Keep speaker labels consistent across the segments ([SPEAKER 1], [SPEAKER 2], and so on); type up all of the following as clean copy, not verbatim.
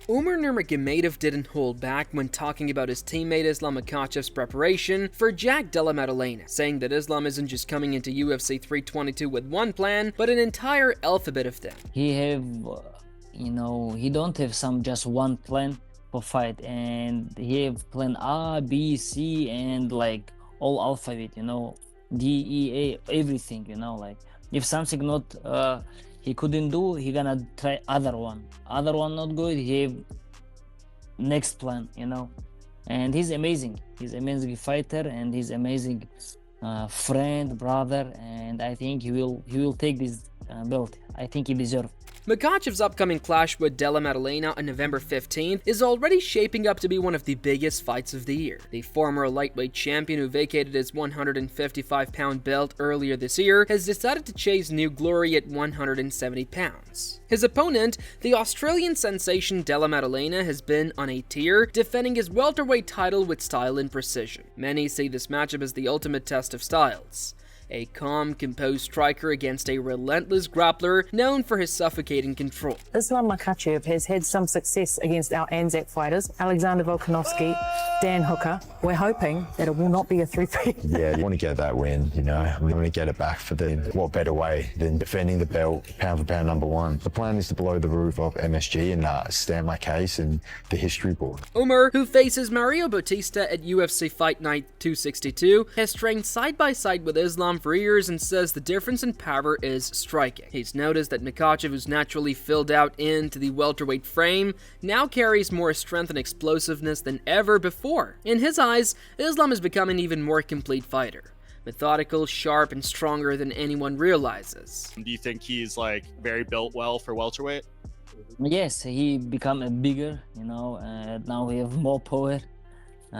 [SPEAKER 1] Umar Nurmagomedov didn't hold back when talking about his teammate Islam Makhachev's preparation for Jack Della Maddalena, saying that Islam isn't just coming into UFC 322 with one plan, but an entire alphabet of them.
[SPEAKER 2] He have, he don't have some just one plan for fight, and he have plan A, B, C, and like all alphabet, D, E, A, everything, like if something not he couldn't do, he gonna try other one not good, he have next plan, and he's amazing fighter, and he's amazing friend, brother, and I think he will take this belt. I think he deserves.
[SPEAKER 1] Makhachev's upcoming clash with Della Maddalena on November 15th is already shaping up to be one of the biggest fights of the year. The former lightweight champion who vacated his 155-pound belt earlier this year has decided to chase new glory at 170 pounds. His opponent, the Australian sensation Della Maddalena, has been on a tear, defending his welterweight title with style and precision. Many see this matchup as the ultimate test of styles. A calm, composed striker against a relentless grappler known for his suffocating control.
[SPEAKER 3] Islam Makhachev has had some success against our Anzac fighters, Alexander Volkanovski, Dan Hooker. We're hoping that it will not be a 3-3.
[SPEAKER 4] Yeah, you want to get that win, We want to get it back for them. What better way than defending the belt, pound for pound #1. The plan is to blow the roof off MSG and stand my case in the history book.
[SPEAKER 1] Umar, who faces Mario Bautista at UFC Fight Night 262, has trained side by side with Islam for years and says the difference in power is striking. He's noticed that Makhachev, who's naturally filled out into the welterweight frame, now carries more strength and explosiveness than ever before. In his eyes, Islam has become an even more complete fighter. Methodical, sharp, and stronger than anyone realizes.
[SPEAKER 5] Do you think he's very built well for welterweight?
[SPEAKER 2] Yes, he become a bigger, now we have more power,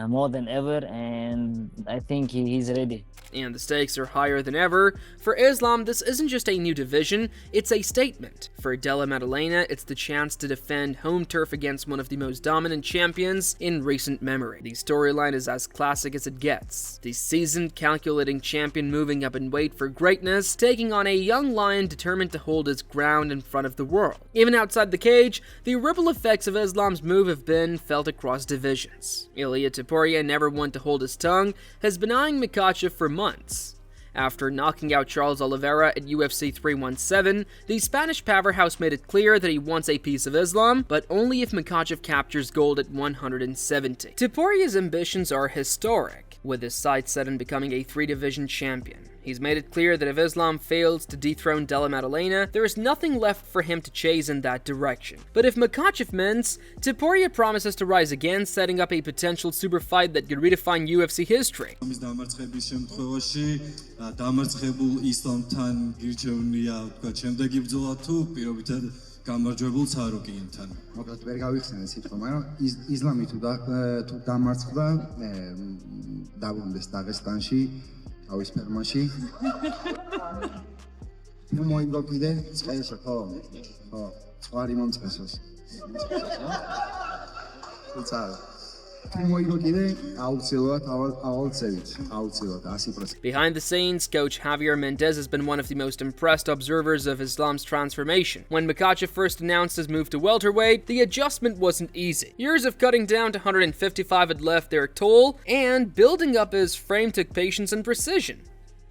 [SPEAKER 2] more than ever, and I think he's ready.
[SPEAKER 1] And the stakes are higher than ever. For Islam, this isn't just a new division, it's a statement. For Della Maddalena, it's the chance to defend home turf against one of the most dominant champions in recent memory. The storyline is as classic as it gets. The seasoned, calculating champion moving up in weight for greatness, taking on a young lion determined to hold his ground in front of the world. Even outside the cage, the ripple effects of Islam's move have been felt across divisions. Ilia Topuria, never one to hold his tongue, has been eyeing Makhachev for months. After knocking out Charles Oliveira at UFC 317, the Spanish powerhouse made it clear that he wants a piece of Islam, but only if Makhachev captures gold at 170. Topuria's ambitions are historic, with his sights set on becoming a 3-division champion. He's made it clear that if Islam fails to dethrone Della Maddalena, there is nothing left for him to chase in that direction. But if Makhachev wins, Topuria promises to rise again, setting up a potential super fight that could redefine UFC history.
[SPEAKER 6] გამარჯვებულს არ უკინებთან. მოკლედ ვერ გავიხსენე სიტყვა, მაგრამ ისლამი თუ დამარცხდა, დაბრუნდეს დაღესტანში, თავის ფერმაში. ნუ მოიგო კიდე, წესო ხო? ხო, წვარი მომწესოს. უცარ.
[SPEAKER 1] Behind the scenes, coach Javier Mendes has been one of the most impressed observers of Islam's transformation. When Makhachev first announced his move to welterweight, the adjustment wasn't easy. Years of cutting down to 155 had left their toll, and building up his frame took patience and precision.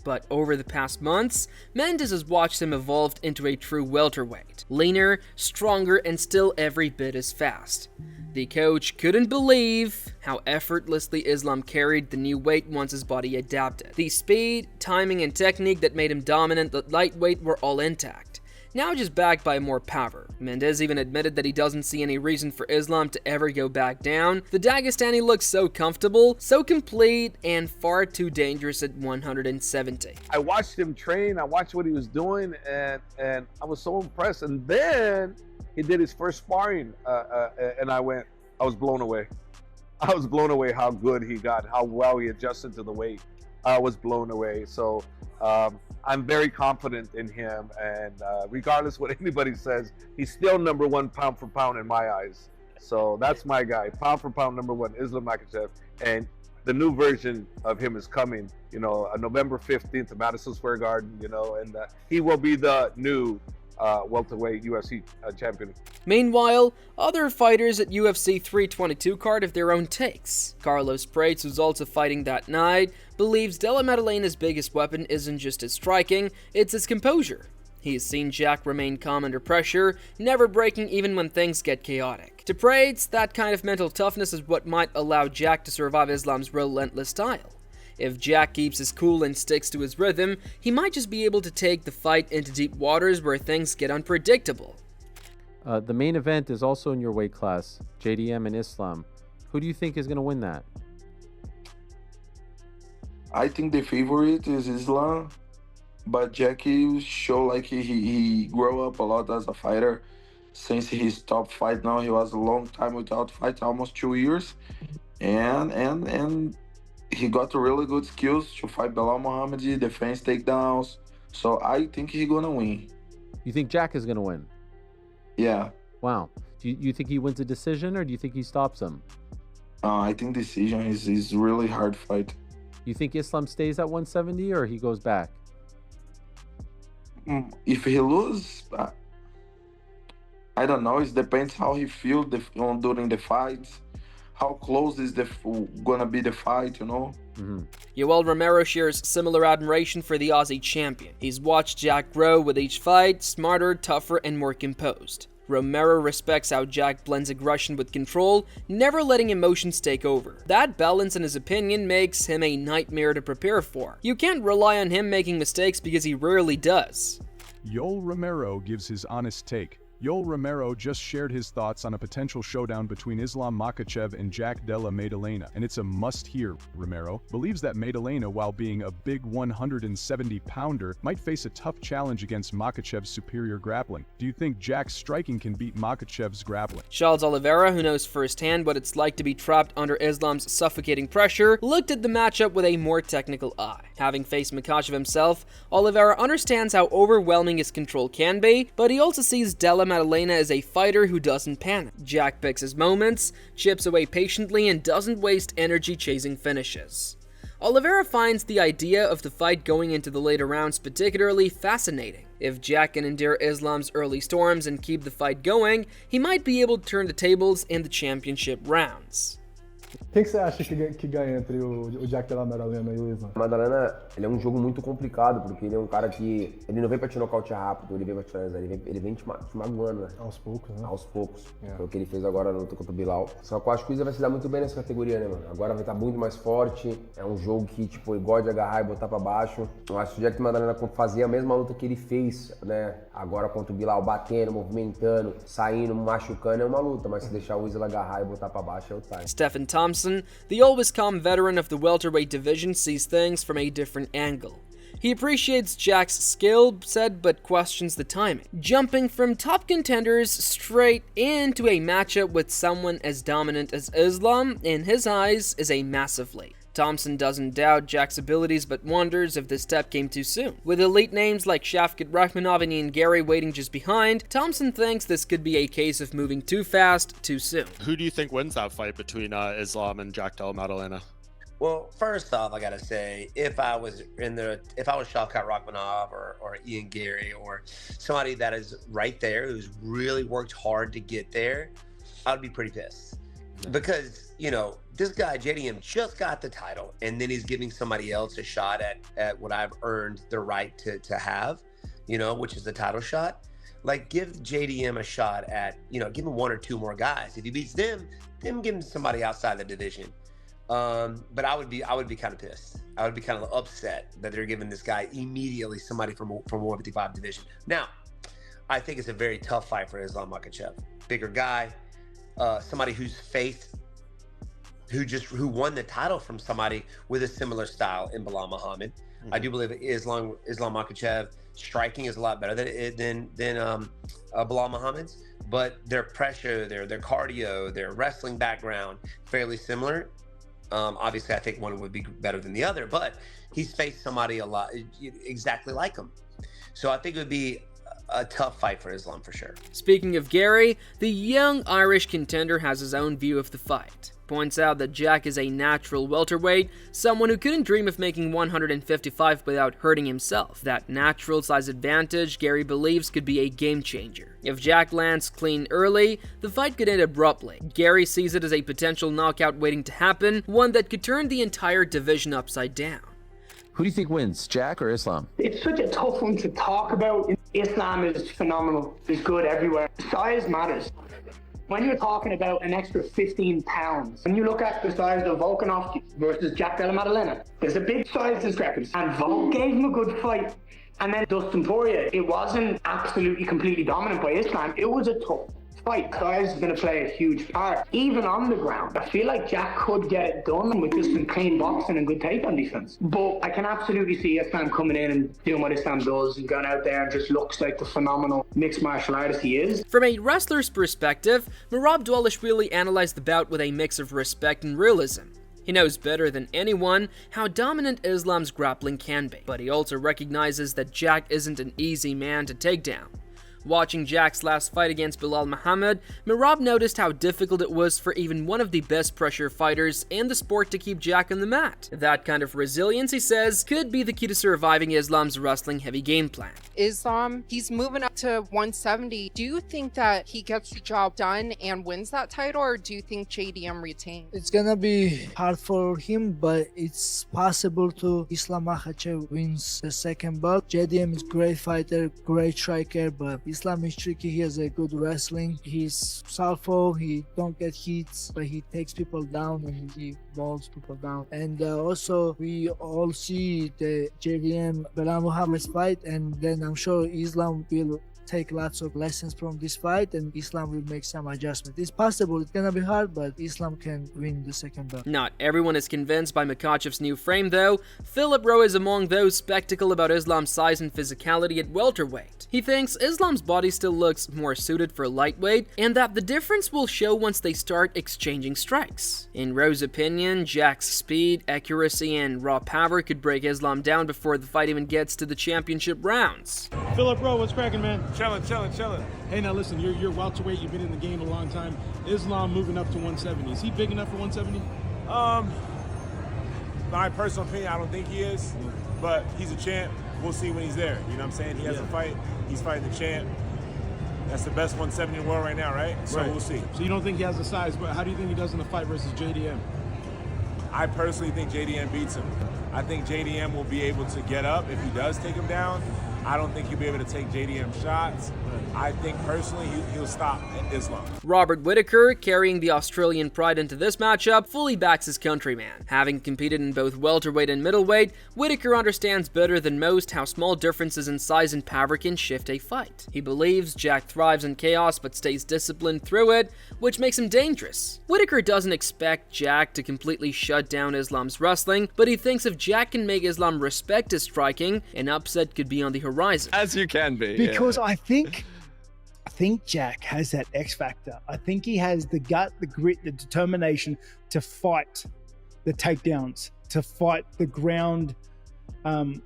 [SPEAKER 1] But over the past months, Mendes has watched him evolve into a true welterweight. Leaner, stronger, and still every bit as fast. The coach couldn't believe how effortlessly Islam carried the new weight once his body adapted. The speed, timing, and technique that made him dominant at lightweight were all intact. Now just backed by more power. Mendes even admitted that he doesn't see any reason for Islam to ever go back down. The Dagestani looks so comfortable, so complete, and far too dangerous at 170.
[SPEAKER 7] I watched him train, I watched what he was doing, and I was so impressed. And then he did his first sparring, and I was blown away. I was blown away how good he got, how well he adjusted to the weight. I was blown away. So I'm very confident in him, and regardless what anybody says, he's still #1 pound for pound in my eyes. So that's my guy, pound for pound #1, Islam Makhachev. And the new version of him is coming, on November 15th at Madison Square Garden, and he will be the new welterweight UFC champion.
[SPEAKER 1] Meanwhile, other fighters at UFC 322 card have their own takes. Carlos Prates, who's also fighting that night, believes Della Maddalena's biggest weapon isn't just his striking, it's his composure. He has seen Jack remain calm under pressure, never breaking even when things get chaotic. To Prates, that kind of mental toughness is what might allow Jack to survive Islam's relentless style. If Jack keeps his cool and sticks to his rhythm, he might just be able to take the fight into deep waters where things get unpredictable.
[SPEAKER 8] The main event is also in your weight class, JDM and Islam. Who do you think is going to win that?
[SPEAKER 9] I think the favorite is Islam, but Jackie show like he grew up a lot as a fighter. Since he stopped fight now, he was a long time without fight, almost 2 years, and he got really good skills to fight Belal Muhammad, defense takedowns. So I think he's gonna win.
[SPEAKER 8] You think Jack is going to win?
[SPEAKER 9] Yeah.
[SPEAKER 8] Wow. Do you think he wins a decision, or do you think he stops him?
[SPEAKER 9] I think decision is really hard fight.
[SPEAKER 8] You think Islam stays at 170 or he goes back?
[SPEAKER 9] If he lose, I don't know. It depends how he feels during the fights. How close is gonna be the fight, you know?
[SPEAKER 1] Yoel Romero shares similar admiration for the Aussie champion. He's watched Jack grow with each fight, smarter, tougher, and more composed. Romero respects how Jack blends aggression with control, never letting emotions take over. That balance, in his opinion, makes him a nightmare to prepare for. You can't rely on him making mistakes because he rarely does.
[SPEAKER 10] Yoel Romero gives his honest take. Yoel Romero just shared his thoughts on a potential showdown between Islam Makhachev and Jack Della Maddalena, and it's a must-hear. Romero believes that Maddalena, while being a big 170-pounder, might face a tough challenge against Makhachev's superior grappling. Do you think Jack's striking can beat Makhachev's grappling?
[SPEAKER 1] Charles Oliveira, who knows firsthand what it's like to be trapped under Islam's suffocating pressure, looked at the matchup with a more technical eye. Having faced Makhachev himself, Oliveira understands how overwhelming his control can be, but he also sees Della Maddalena as a fighter who doesn't panic. Jack picks his moments, chips away patiently, and doesn't waste energy chasing finishes. Oliveira finds the idea of the fight going into the later rounds particularly fascinating. If Jack can endure Islam's early storms and keep the fight going, he might be able to turn the tables in the championship rounds.
[SPEAKER 11] Quem que você acha que ganha entre o Jack Della Maddalena e o Islam?
[SPEAKER 12] Maddalena, ele é um jogo muito complicado, porque ele é um cara que... Ele não vem pra te nocautear rápido, ele vem pra te finalizar, ele vem te magoando, né?
[SPEAKER 11] Aos poucos, né?
[SPEAKER 12] Aos poucos. Foi o que ele fez agora na luta contra o Bilal. Só que eu acho que o Isla vai se dar muito bem nessa categoria, né, mano? Agora vai estar muito mais forte, é um jogo que, tipo, ele gosta de agarrar e botar pra baixo. Eu acho que o Jack Maddalena fazia a mesma luta que ele fez, né? Agora contra o Bilal, batendo, movimentando, saindo, machucando, é uma luta, mas se deixar o Isla agarrar e botar pra baixo, é o time.
[SPEAKER 1] Stephen Thompson, the always calm veteran of the welterweight division, sees things from a different angle. He appreciates Jack's skill set but questions the timing. Jumping from top contenders straight into a matchup with someone as dominant as Islam, in his eyes, is a massive leap. Thompson doesn't doubt Jack's abilities but wonders if this step came too soon. With elite names like Shavkat Rakhmonov and Ian Gary waiting just behind, Thompson thinks this could be a case of moving too fast, too soon.
[SPEAKER 5] Who do you think wins that fight between Islam and Jack Della Maddalena?
[SPEAKER 13] Well, first off, I gotta say, if I was Shavkat Rakhmonov or Ian Gary or somebody that is right there who's really worked hard to get there, I'd be pretty pissed. Because, you know, this guy, JDM, just got the title, and then he's giving somebody else a shot at what I've earned the right to have, you know, which is the title shot. Like, give JDM a shot at, you know, give him one or two more guys. If he beats them, then give him somebody outside the division. But I would be kind of pissed. I would be kind of upset that they're giving this guy immediately somebody from 155 division. Now, I think it's a very tough fight for Islam Makhachev. Bigger guy. Somebody who won the title from somebody with a similar style in Belal Muhammad. I do believe Islam Makhachev striking is a lot better than Belal Muhammad's, but their pressure, their cardio, their wrestling background, fairly similar. Obviously, I think one would be better than the other, but he's faced somebody a lot exactly like him. So I think it would be a tough fight for Islam for sure.
[SPEAKER 1] Speaking of Gary, the young Irish contender has his own view of the fight. points out that Jack is a natural welterweight, someone who couldn't dream of making 155 without hurting himself. That natural size advantage, Gary believes, could be a game changer. If Jack lands clean early, the fight could end abruptly. Gary sees it as a potential knockout waiting to happen, one that could turn the entire division upside down.
[SPEAKER 8] Who do you think wins, Jack or Islam?
[SPEAKER 14] It's such a tough one to talk about. Islam is phenomenal. He's good everywhere. Size matters. When you're talking about an extra 15 pounds, when you look at the size of Volkanovski versus Jack Della Maddalena, there's a big size discrepancy. And Volk gave him a good fight. And then Dustin Poirier, it wasn't absolutely completely dominant by Islam. It was a tough fight. Size is going to play a huge part. Even on the ground, I feel like Jack could get it done with just some clean boxing and good takedown defense. But I can absolutely see Islam coming in and doing what Islam does and going out there and just looks like the phenomenal mixed martial artist he is.
[SPEAKER 1] From a wrestler's perspective, Merab Dvalishvili analyzed the bout with a mix of respect and realism. He knows better than anyone how dominant Islam's grappling can be, but he also recognizes that Jack isn't an easy man to take down. Watching Jack's last fight against Bilal Muhammad, Merab noticed how difficult it was for even one of the best pressure fighters in the sport to keep Jack on the mat. That kind of resilience, he says, could be the key to surviving Islam's wrestling-heavy game plan.
[SPEAKER 15] Islam, he's moving up to 170. Do you think that he gets the job done and wins that title, or do you think JDM retains?
[SPEAKER 16] It's gonna be hard for him, but it's possible to Islam Makhachev wins the second bout. JDM is great fighter, great striker, but Islam is tricky. He has a good wrestling. He's southpaw. He don't get hits, but he takes people down and he balls people down. And also, we all see the JDM Bilal Muhammad's fight, and then I'm sure Islam will take lots of lessons from this fight and Islam will make some adjustment. It's possible, it's gonna be hard, but Islam can win the second bout.
[SPEAKER 1] Not everyone is convinced by Makhachev's new frame though. Philip Rowe is among those skeptical about Islam's size and physicality at welterweight. He thinks Islam's body still looks more suited for lightweight and that the difference will show once they start exchanging strikes. In Rowe's opinion, Jack's speed, accuracy, and raw power could break Islam down before the fight even gets to the championship rounds.
[SPEAKER 17] Philip Rowe, what's cracking, man?
[SPEAKER 18] Chilling.
[SPEAKER 17] Hey, now listen, you're welterweight. You've been in the game a long time. Islam moving up to 170. Is he big enough for 170?
[SPEAKER 18] My personal opinion, I don't think he is, but he's a champ. We'll see when he's there. You know what I'm saying? He has a fight. He's fighting the champ. That's the best 170 in the world right now, right? So we'll see.
[SPEAKER 17] So you don't think he has the size, but how do you think he does in a fight versus JDM?
[SPEAKER 18] I personally think JDM beats him. I think JDM will be able to get up if he does take him down. I don't think he'll be able to take JDM shots. I think personally he'll stop Islam.
[SPEAKER 1] Robert Whittaker, carrying the Australian pride into this matchup, fully backs his countryman. Having competed in both welterweight and middleweight, Whittaker understands better than most how small differences in size and power can shift a fight. He believes Jack thrives in chaos but stays disciplined through it, which makes him dangerous. Whittaker doesn't expect Jack to completely shut down Islam's wrestling, but he thinks if Jack can make Islam respect his striking, an upset could be on the horizon.
[SPEAKER 19] As you can be.
[SPEAKER 20] Because I think Jack has that X factor. I think he has the gut, the grit, the determination to fight the takedowns, to fight the ground, the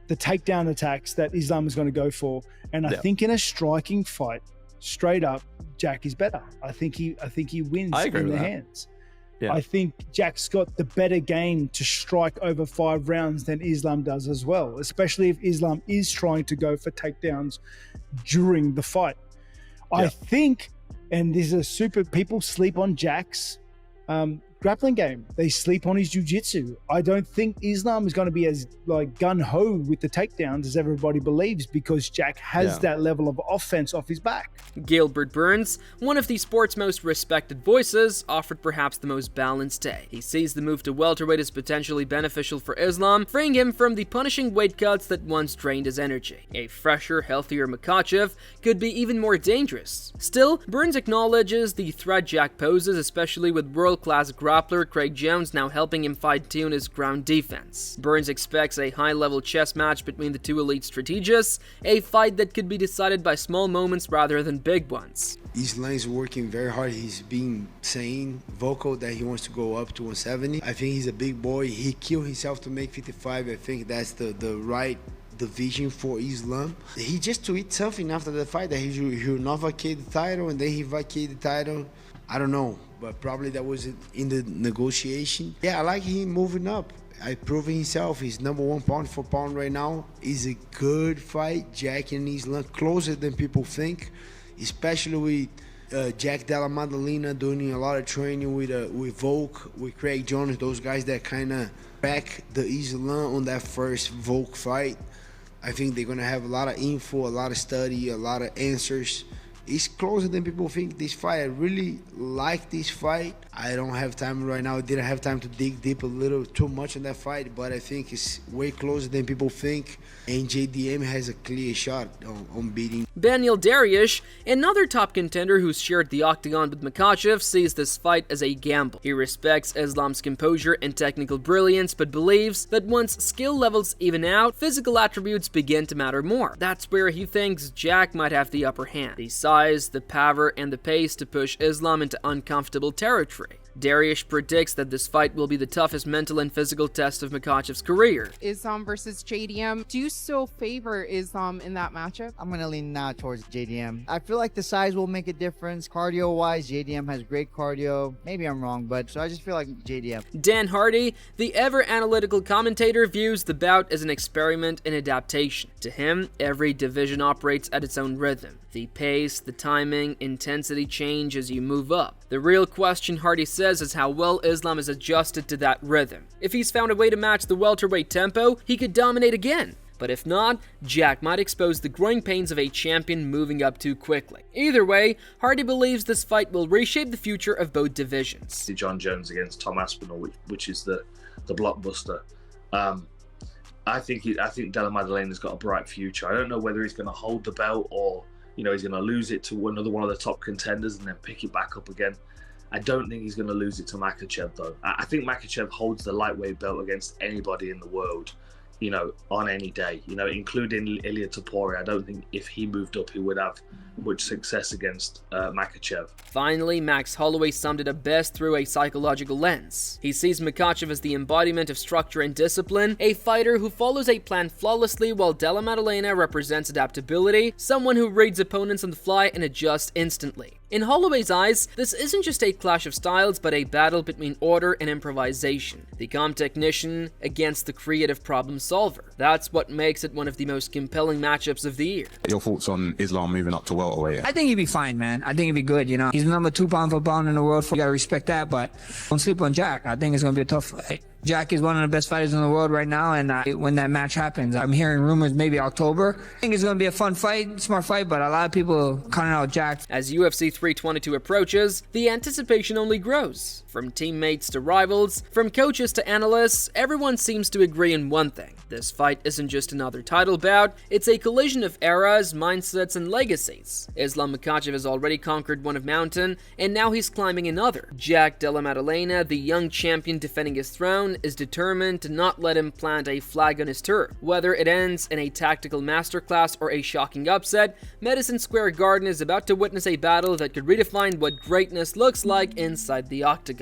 [SPEAKER 20] takedown attacks that Islam is going to go for. And I think in a striking fight, straight up, Jack is better. I think he wins in the hands. Yeah. I think Jack's got the better game to strike over 5 rounds than Islam does as well, especially if Islam is trying to go for takedowns during the fight. Yeah. I think, and this is people sleep on Jack's grappling game. They sleep on his jiu-jitsu. I don't think Islam is going to be as gun-ho with the takedowns as everybody believes because Jack has that level of offense off his back.
[SPEAKER 1] Gilbert Burns, one of the sport's most respected voices, offered perhaps the most balanced take. He sees the move to welterweight as potentially beneficial for Islam, freeing him from the punishing weight cuts that once drained his energy. A fresher, healthier Makhachev could be even more dangerous. Still, Burns acknowledges the threat Jack poses, especially with world-class grappler Craig Jones now helping him fine-tune his ground defense. Burns expects a high-level chess match between the two elite strategists, a fight that could be decided by small moments rather than big ones.
[SPEAKER 6] Islam is working very hard. He's been saying vocal that he wants to go up to 170. I think he's a big boy. He killed himself to make 55. I think that's the right division for Islam. He just tweeted something after the fight that he will not vacate the title and then he vacated the title. I don't know. but probably that was in the negotiation. Yeah, I like him moving up. I proving himself. He's #1 pound for pound right now. It's a good fight. Jack and Islam closer than people think, especially with Jack Della Maddalena doing a lot of training with Volk, with Craig Jones, those guys that kind of back the Islam on that first Volk fight. I think they're gonna have a lot of info, a lot of study, a lot of answers. It's closer than people think, this fight. I really like this fight. I don't have time right now. I didn't have time to dig deep a little too much on that fight, but I think it's way closer than people think. And JDM has a clear shot on beating.
[SPEAKER 1] Beneil Dariush, another top contender who's shared the octagon with Makhachev, sees this fight as a gamble. He respects Islam's composure and technical brilliance, but believes that once skill levels even out, physical attributes begin to matter more. That's where he thinks Jack might have the upper hand. The size, the power, and the pace to push Islam into uncomfortable territory. Dariush predicts that this fight will be the toughest mental and physical test of Makhachev's career.
[SPEAKER 15] Islam versus JDM. Do you still favor Islam in that matchup?
[SPEAKER 19] I'm going to lean now towards JDM. I feel like the size will make a difference. Cardio-wise, JDM has great cardio. Maybe I'm wrong, but so I just feel like JDM.
[SPEAKER 1] Dan Hardy, the ever-analytical commentator, views the bout as an experiment in adaptation. To him, every division operates at its own rhythm. The pace, the timing, intensity change as you move up. The real question, Hardy says, is how well Islam is adjusted to that rhythm. If he's found a way to match the welterweight tempo, he could dominate again. But if not, Jack might expose the growing pains of a champion moving up too quickly. Either way, Hardy believes this fight will reshape the future of both divisions.
[SPEAKER 21] John Jones against Tom Aspinall, which is the blockbuster. I think Della Maddalena's got a bright future. I don't know whether he's going to hold the belt or he's going to lose it to another one of the top contenders and then pick it back up again. I don't think he's going to lose it to Makhachev, though. I think Makhachev holds the lightweight belt against anybody in the world, on any day, including Ilia Topuria. I don't think if he moved up, he would have much success against Makhachev.
[SPEAKER 1] Finally, Max Holloway summed it up best through a psychological lens. He sees Makhachev as the embodiment of structure and discipline, a fighter who follows a plan flawlessly, while Della Maddalena represents adaptability, someone who reads opponents on the fly and adjusts instantly. In Holloway's eyes, this isn't just a clash of styles, but a battle between order and improvisation. The calm technician against the creative problem solver. That's what makes it one of the most compelling matchups of the year.
[SPEAKER 22] Your thoughts on Islam moving up to welterweight?
[SPEAKER 19] I think he'd be fine, man. I think he'd be good, He's the #2 pound for pound in the world. You gotta respect that, but don't sleep on Jack. I think it's gonna be a tough fight. Jack is one of the best fighters in the world right now, and when that match happens, I'm hearing rumors maybe October. I think it's going to be a fun fight, smart fight, but a lot of people counting out Jack.
[SPEAKER 1] As UFC 322 approaches, the anticipation only grows. From teammates to rivals, from coaches to analysts, everyone seems to agree in one thing. This fight isn't just another title bout, it's a collision of eras, mindsets, and legacies. Islam Makhachev has already conquered one of mountain, and now he's climbing another. Jack Della Maddalena, the young champion defending his throne, is determined to not let him plant a flag on his turf. Whether it ends in a tactical masterclass or a shocking upset, Madison Square Garden is about to witness a battle that could redefine what greatness looks like inside the octagon.